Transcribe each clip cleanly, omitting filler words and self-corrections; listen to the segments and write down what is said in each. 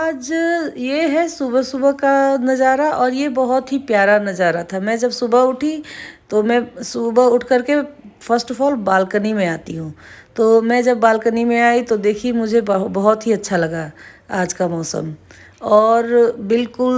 आज ये है सुबह सुबह का नज़ारा और ये बहुत ही प्यारा नज़ारा था। मैं जब सुबह उठी तो मैं सुबह उठ कर के फ़र्स्ट ऑफ़ ऑल बालकनी में आती हूँ। तो मैं जब बालकनी में आई तो देखिए मुझे बहुत ही अच्छा लगा आज का मौसम। और बिल्कुल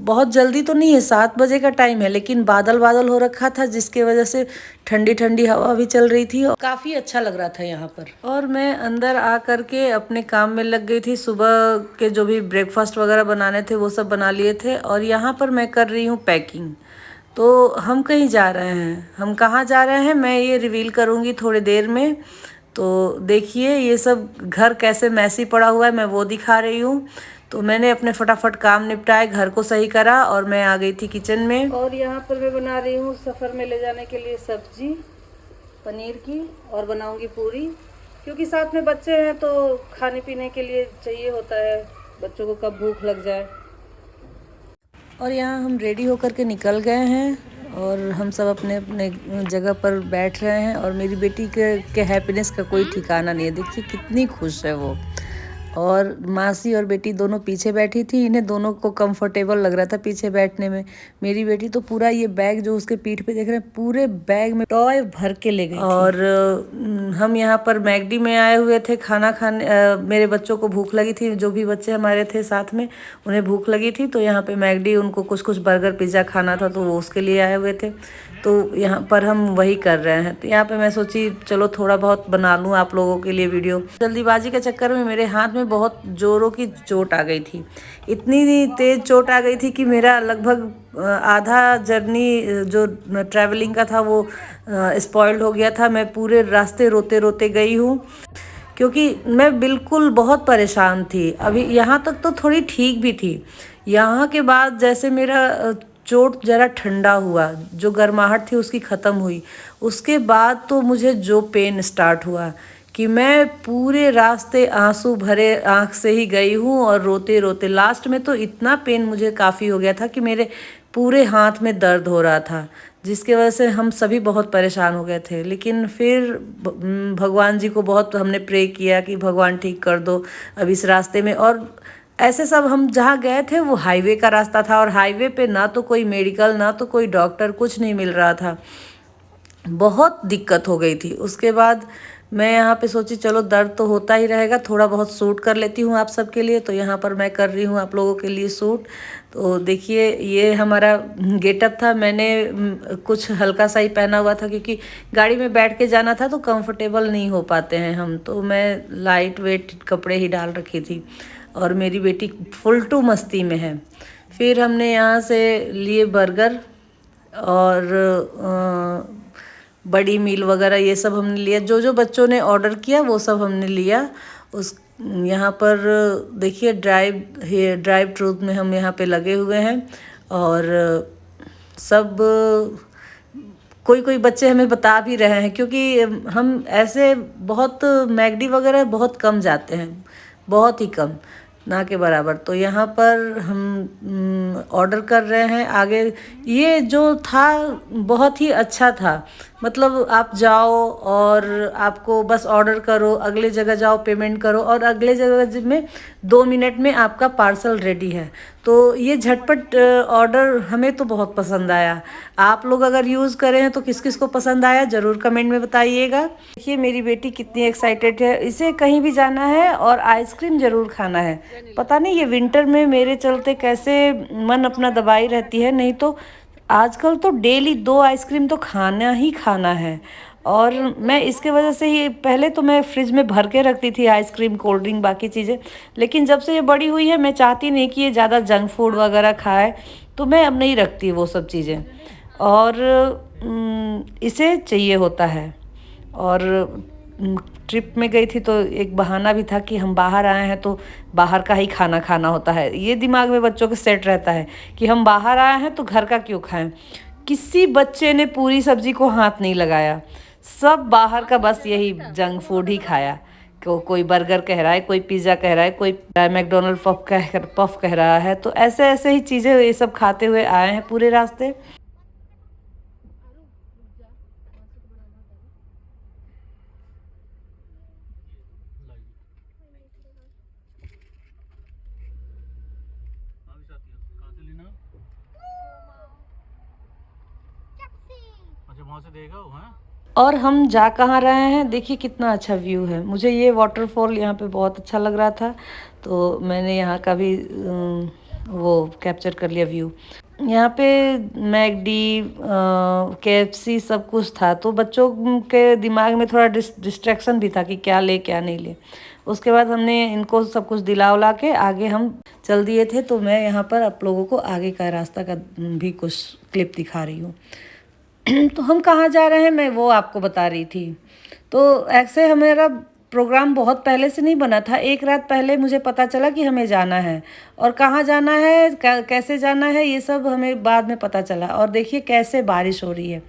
बहुत जल्दी तो नहीं है, 7 बजे का टाइम है, लेकिन बादल-बादल हो रखा था जिसकी वज़ह से ठंडी-ठंडी हवा भी चल रही थी और काफ़ी अच्छा लग रहा था यहाँ पर। और मैं अंदर आ कर के अपने काम में लग गई थी। सुबह के जो भी ब्रेकफ़ास्ट वग़ैरह बनाने थे वो सब बना लिए थे और यहाँ पर मैं कर रही हूँ पैकिंग। तो हम कहीं जा रहे हैं। हम कहाँ जा रहे हैं मैं ये रिवील करूँगी थोड़ी देर में। तो देखिए ये सब घर कैसे मैसी पड़ा हुआ है मैं वो दिखा रही हूँ। तो मैंने अपने फटाफट काम निपटाए, घर को सही करा और मैं आ गई थी किचन में। और यहाँ पर मैं बना रही हूँ सफ़र में ले जाने के लिए सब्जी पनीर की और बनाऊंगी पूरी, क्योंकि साथ में बच्चे हैं तो खाने पीने के लिए चाहिए होता है, बच्चों को कब भूख लग जाए। और यहाँ हम रेडी होकर के निकल गए हैं और हम सब अपने अपने जगह पर बैठ रहे हैं और मेरी बेटी के हैप्पीनेस का कोई ठिकाना नहीं है। देखिए कितनी खुश है वो। और मासी और बेटी दोनों पीछे बैठी थी, इन्हें दोनों को कंफर्टेबल लग रहा था पीछे बैठने में। मेरी बेटी तो पूरा ये बैग जो उसके पीठ पे देख रहे हैं पूरे बैग में टॉय भर के ले गई थी। और हम यहाँ पर मैगडी में आए हुए थे खाना खाने। मेरे बच्चों को भूख लगी थी, जो भी बच्चे हमारे थे साथ में उन्हें भूख लगी थी, तो यहाँ पे मैगडी उनको कुछ कुछ बर्गर पिज़्ज़ा खाना था तो वो उसके लिए आए हुए थे। तो यहाँ पर हम वही कर रहे हैं। तो यहाँ पे मैं सोची चलो थोड़ा बहुत बना लूँ आप लोगों के लिए वीडियो। जल्दीबाजी के चक्कर में मेरे हाथ में बहुत ज़ोरों की चोट आ गई थी। इतनी तेज़ चोट आ गई थी कि मेरा लगभग आधा जर्नी जो ट्रैवलिंग का था वो स्पॉइल्ड हो गया था। मैं पूरे रास्ते रोते रोते गई हूँ क्योंकि मैं बिल्कुल बहुत परेशान थी। अभी यहाँ तक तो थोड़ी ठीक भी थी, यहाँ के बाद जैसे मेरा चोट ज़रा ठंडा हुआ, जो गर्माहट थी उसकी ख़त्म हुई, उसके बाद तो मुझे जो पेन स्टार्ट हुआ कि मैं पूरे रास्ते आंसू भरे आँख से ही गई हूँ और रोते रोते लास्ट में तो इतना पेन मुझे काफ़ी हो गया था कि मेरे पूरे हाथ में दर्द हो रहा था, जिसकी वजह से हम सभी बहुत परेशान हो गए थे। लेकिन फिर भगवान जी को बहुत हमने प्रे किया कि भगवान ठीक कर दो अब इस रास्ते में। और ऐसे सब हम जहाँ गए थे वो हाईवे का रास्ता था और हाईवे पे ना तो कोई मेडिकल ना तो कोई डॉक्टर, कुछ नहीं मिल रहा था। बहुत दिक्कत हो गई थी। उसके बाद मैं यहाँ पे सोची चलो दर्द तो होता ही रहेगा, थोड़ा बहुत सूट कर लेती हूँ आप सबके लिए। तो यहाँ पर मैं कर रही हूँ आप लोगों के लिए सूट। तो देखिए ये हमारा गेटअप था। मैंने कुछ हल्का सा ही पहना हुआ था क्योंकि गाड़ी में बैठ के जाना था तो कंफर्टेबल नहीं हो पाते हैं हम, तो मैं लाइट वेट कपड़े ही डाल रखी थी और मेरी बेटी फुल टू मस्ती में है। फिर हमने यहाँ से लिए बर्गर और बड़ी मील वगैरह ये सब हमने लिया, जो जो बच्चों ने ऑर्डर किया वो सब हमने लिया। उस यहाँ पर देखिए ड्राइव ट्रूथ में हम यहाँ पे लगे हुए हैं और सब कोई कोई बच्चे हमें बता भी रहे हैं, क्योंकि हम ऐसे बहुत मैगडी वगैरह बहुत कम जाते हैं, बहुत ही कम, ना के बराबर। तो यहाँ पर हम ऑर्डर कर रहे हैं आगे। ये जो था बहुत ही अच्छा था, मतलब आप जाओ और आपको बस ऑर्डर करो, अगले जगह जाओ पेमेंट करो और अगले जगह में 2 मिनट में आपका पार्सल रेडी है। तो ये झटपट ऑर्डर हमें तो बहुत पसंद आया। आप लोग अगर यूज़ करें हैं तो किस किस को पसंद आया ज़रूर कमेंट में बताइएगा। देखिए मेरी बेटी कितनी एक्साइटेड है, इसे कहीं भी जाना है और आइसक्रीम ज़रूर खाना है। पता नहीं ये विंटर में मेरे चलते कैसे मन अपना दबाई रहती है, नहीं तो आजकल तो डेली 2 आइसक्रीम तो खाना ही खाना है। और मैं इसके वजह से ही पहले तो मैं फ्रिज में भर के रखती थी आइसक्रीम, कोल्ड ड्रिंक, बाकी चीज़ें, लेकिन जब से ये बड़ी हुई है मैं चाहती नहीं कि ये ज़्यादा जंक फूड वगैरह खाए, तो मैं अब नहीं रखती वो सब चीज़ें। और इसे चाहिए होता है। और ट्रिप में गई थी तो एक बहाना भी था कि हम बाहर आए हैं तो बाहर का ही खाना खाना होता है। ये दिमाग में बच्चों के सेट रहता है कि हम बाहर आए हैं तो घर का क्यों खाएं। किसी बच्चे ने पूरी सब्जी को हाथ नहीं लगाया, सब बाहर का बस यही जंक फूड ही खाया। कोई बर्गर कह रहा है, कोई पिज़्ज़ा कह रहा है, कोई मैकडोनल्ड पफ कह रहा है। तो ऐसे ऐसे ही चीज़ें ये सब खाते हुए आए हैं पूरे रास्ते। अच्छा वहाँ से देखा हो हैं? और हम जा कहाँ रहे हैं, देखिए कितना अच्छा व्यू है। मुझे ये वाटरफॉल यहाँ पे बहुत अच्छा लग रहा था, तो मैंने यहाँ का भी वो कैप्चर कर लिया व्यू। यहाँ पे मैकडी, केएफसी सब कुछ था, तो बच्चों के दिमाग में थोड़ा डिस्ट्रैक्शन भी था कि क्या ले क्या नहीं ले। उसके बाद हमने इनको सब कुछ दिला उला के आगे हम चल दिए थे। तो मैं यहाँ पर आप लोगों को आगे का रास्ता का भी कुछ क्लिप दिखा रही हूँ। तो हम कहाँ जा रहे हैं मैं वो आपको बता रही थी। तो ऐसे हमारा प्रोग्राम बहुत पहले से नहीं बना था, एक रात पहले मुझे पता चला कि हमें जाना है, और कहाँ जाना है कैसे जाना है ये सब हमें बाद में पता चला। और देखिए कैसे बारिश हो रही है,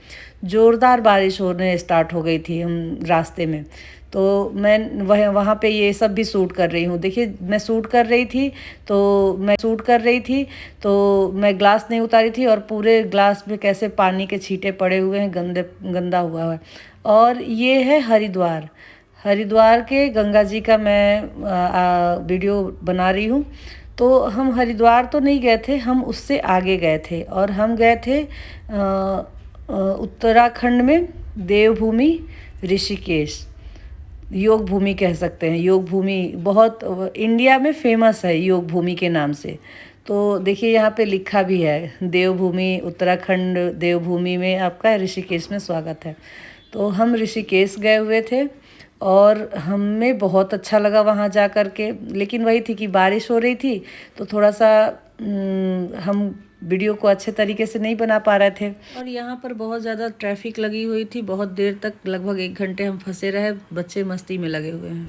ज़ोरदार बारिश होने स्टार्ट हो गई थी हम रास्ते में। तो मैं वहाँ पे ये सब भी शूट कर रही हूँ। देखिए मैं शूट कर रही थी तो मैं ग्लास नहीं उतारी थी, और पूरे ग्लास में कैसे पानी के छींटे पड़े हुए हैं, गंदा हुआ है। और ये है हरिद्वार के गंगा जी का मैं वीडियो बना रही हूँ। तो हम हरिद्वार तो नहीं गए थे, हम उससे आगे गए थे, और हम गए थे उत्तराखंड में देवभूमि ऋषिकेश। योग भूमि कह सकते हैं, योग भूमि बहुत इंडिया में फेमस है योग भूमि के नाम से। तो देखिए यहाँ पे लिखा भी है देवभूमि, उत्तराखंड देवभूमि में आपका ऋषिकेश में स्वागत है। तो हम ऋषिकेश गए हुए थे, और हमें बहुत अच्छा लगा वहाँ जा कर के। लेकिन वही थी कि बारिश हो रही थी, तो थोड़ा सा हम वीडियो को अच्छे तरीके से नहीं बना पा रहे थे। और यहाँ पर बहुत ज़्यादा ट्रैफिक लगी हुई थी, बहुत देर तक, लगभग 1 घंटे हम फंसे रहे, बच्चे मस्ती में लगे हुए हैं।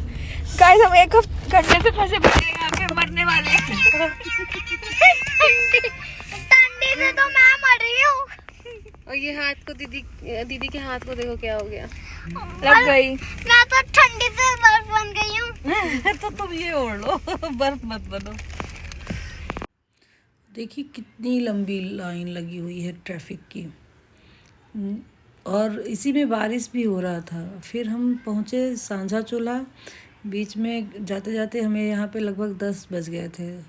गाइस हम 1 घंटे से फंसे पड़े हैं यहाँ पे, मरने वाले हैं। ठंडी से तो मैं मर रही हूँ। और ये हाथ को दीदी के हाथ को देखो क्या हो गया, लग गई। मैं तो ठंडी से बर्फ बन गई हूँ। तो तुम ये ओढ़ लो, बर्फ मत बनो। देखिए कितनी लंबी लाइन लगी हुई है ट्रैफिक की, और इसी में बारिश भी हो रहा था। फिर हम पहुँचे सांझा चोला। बीच में जाते जाते हमें यहाँ पे लगभग 10 बज गए थे,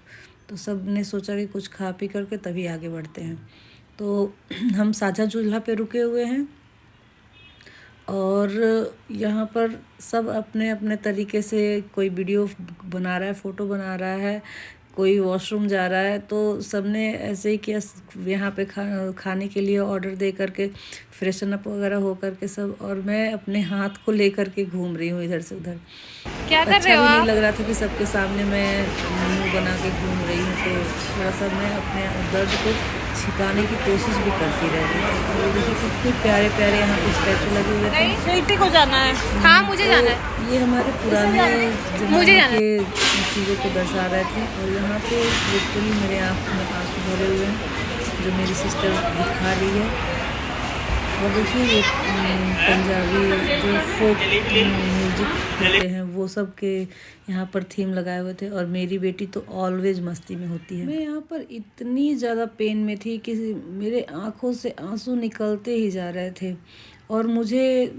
तो सब ने सोचा कि कुछ खा पी करके तभी आगे बढ़ते हैं। तो हम साझा चूल्हा पे रुके हुए हैं, और यहाँ पर सब अपने अपने तरीके से, कोई वीडियो बना रहा है, फ़ोटो बना रहा है, कोई वॉशरूम जा रहा है। तो सबने ऐसे ही किया, यहाँ पे खाने के लिए ऑर्डर दे करके फ्रेशन अप वगैरह हो करके सब, और मैं अपने हाथ को ले करके घूम रही हूँ इधर से उधर। क्या कर रहे हो अच्छा भी आप? नहीं लग रहा था कि सबके सामने मैं मुंह बना के घूम रही हूँ, तो थोड़ा सा मैं अपने दर्द को छिपाने की कोशिश भी करती रह रही थी। और देखिए कितने प्यारे प्यारे यहाँ पे स्टैचू लगे हुए थे। शिल्पी को जाना है। हाँ मुझे जाना है। ये हमारे पुराने मुझे जमाने जाना के चीज़ों को दर्शा रहे थे। और यहाँ पे लिटरली मेरे आँख में आंसू भरे हुए हैं, जो मेरी सिस्टर दिखा रही है। और देखिए ये पंजाबी जो फोक म्यूजिक होते हैं वो सब के यहाँ पर थीम लगाए हुए थे। और मेरी बेटी तो ऑलवेज मस्ती में होती है। मैं यहाँ पर इतनी ज़्यादा पेन में थी कि मेरे आँखों से आंसू निकलते ही जा रहे थे, और मुझे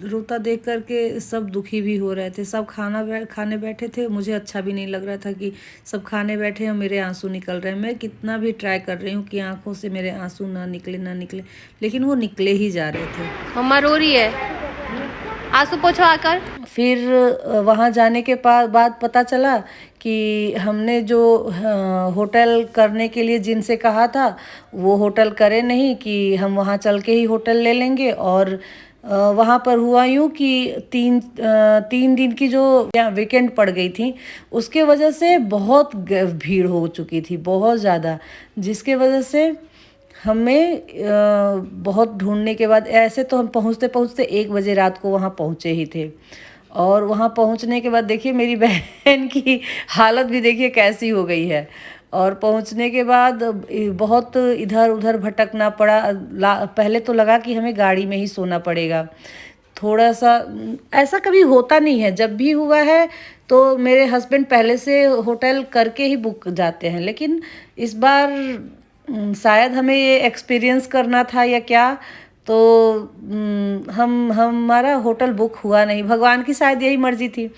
रोता देख कर के सब दुखी भी हो रहे थे। सब खाने बैठे थे, मुझे अच्छा भी नहीं लग रहा था कि सब खाने बैठे हैं और मेरे आंसू निकल रहे हैं। मैं कितना भी ट्राई कर रही हूँ कि आंखों से मेरे आंसू ना निकले, लेकिन वो निकले ही जा रहे थे। मम्मा रो रही है, आंसू पोछो आकर। फिर वहाँ जाने के बाद पता चला कि हमने जो होटल करने के लिए जिनसे कहा था वो होटल करे नहीं, कि हम वहाँ चल के ही होटल ले लेंगे। और वहाँ पर हुआ यूँ कि 3 दिन की जो वीकेंड पड़ गई थी, उसके वजह से बहुत भीड़ हो चुकी थी, बहुत ज़्यादा, जिसके वजह से हमें बहुत ढूंढने के बाद, ऐसे तो हम पहुँचते 1 बजे रात को वहाँ पहुँचे ही थे। और वहाँ पहुँचने के बाद देखिए मेरी बहन की हालत भी देखिए कैसी हो गई है। और पहुँचने के बाद बहुत इधर उधर भटकना पड़ा। पहले तो लगा कि हमें गाड़ी में ही सोना पड़ेगा। थोड़ा सा ऐसा कभी होता नहीं है, जब भी हुआ है तो मेरे हस्बैंड पहले से होटल करके ही बुक जाते हैं, लेकिन इस बार शायद हमें ये एक्सपीरियंस करना था या क्या, तो हमारा होटल बुक हुआ नहीं। भगवान की शायद यही मर्जी थी।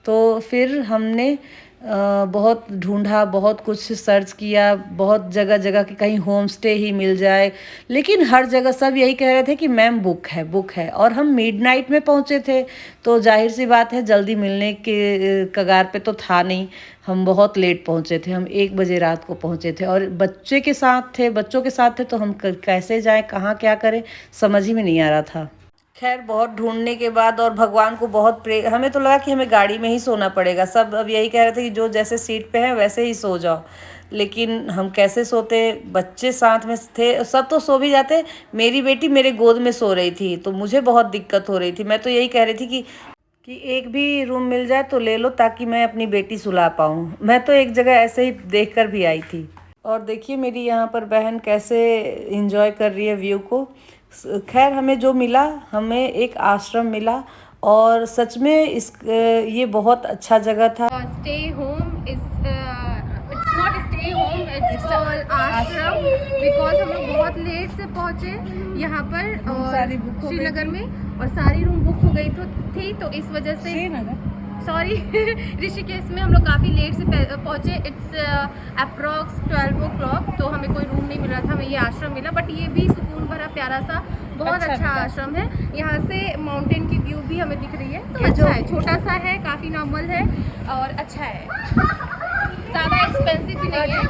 तो फिर हमने बहुत ढूंढा, बहुत कुछ सर्च किया, बहुत जगह जगह कि कहीं होम स्टे ही मिल जाए, लेकिन हर जगह सब यही कह रहे थे कि मैम बुक है। और हम मिडनाइट में पहुंचे थे, तो जाहिर सी बात है जल्दी मिलने के कगार पे तो था नहीं। हम बहुत लेट पहुंचे थे, हम 1 बजे रात को पहुंचे थे और बच्चों के साथ थे तो हम कैसे जाएं, कहाँ क्या करें, समझ ही में नहीं आ रहा था। खैर बहुत ढूंढने के बाद और भगवान को बहुत प्रे, हमें तो लगा कि हमें गाड़ी में ही सोना पड़ेगा। सब अब यही कह रहे थे कि जो जैसे सीट पे है वैसे ही सो जाओ, लेकिन हम कैसे सोते, बच्चे साथ में थे, सब तो सो भी जाते, मेरी बेटी मेरे गोद में सो रही थी तो मुझे बहुत दिक्कत हो रही थी। मैं तो यही कह रही थी कि एक भी रूम मिल जाए तो ले लो ताकि मैं अपनी बेटी सुला पाऊँ। मैं तो एक जगह ऐसे ही देख कर भी आई थी। और देखिए मेरी यहाँ पर बहन कैसे इंजॉय कर रही है व्यू को। खैर हमें जो मिला, हमें एक आश्रम मिला और सच में ये बहुत अच्छा जगह था। Stay home is it's not stay home, it's called आश्रम, बिकॉज हम लोग बहुत लेट से पहुंचे यहाँ पर श्रीनगर में और सारी रूम बुक हो गई थी, तो इस वजह से सॉरी ऋषिकेश में हम लोग काफ़ी लेट से पहुँचे। इट्स अप्रॉक्स 12 o'clock, तो हमें कोई रूम नहीं मिल रहा था, हमें ये आश्रम मिला। बट ये भी सुकून भरा प्यारा सा बहुत अच्छा आश्रम है। यहाँ से माउंटेन की व्यू भी हमें दिख रही है, तो अच्छा है, छोटा सा है, काफ़ी नॉर्मल है और अच्छा है, ज़्यादा एक्सपेंसिव भी नहीं है,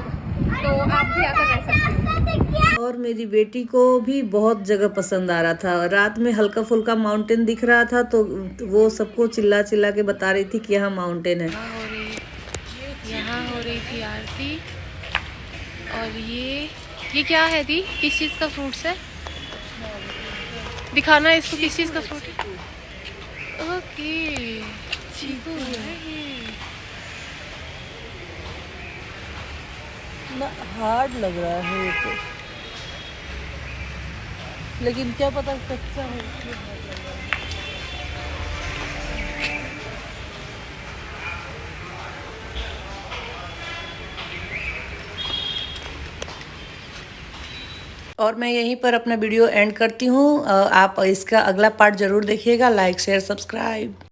तो आप भी आकर रह सकते हो। और मेरी बेटी को भी बहुत जगह पसंद आ रहा था। रात में हल्का फुल्का माउंटेन दिख रहा था तो वो सबको चिल्ला चिल्ला के बता रही थी कि यहाँ माउंटेन है। यहाँ हो रही थी आरती। और ये क्या है दी, किस चीज़ का फ्रूट्स है, दिखाना है इसको, किस चीज़ का फ्रूट है। ओके चीकू है ये, हार्ड लग रहा है ये तो, लेकिन क्या पता कच्चा हो। और मैं यहीं पर अपना वीडियो एंड करती हूँ। आप इसका अगला पार्ट ज़रूर देखिएगा। Like share subscribe.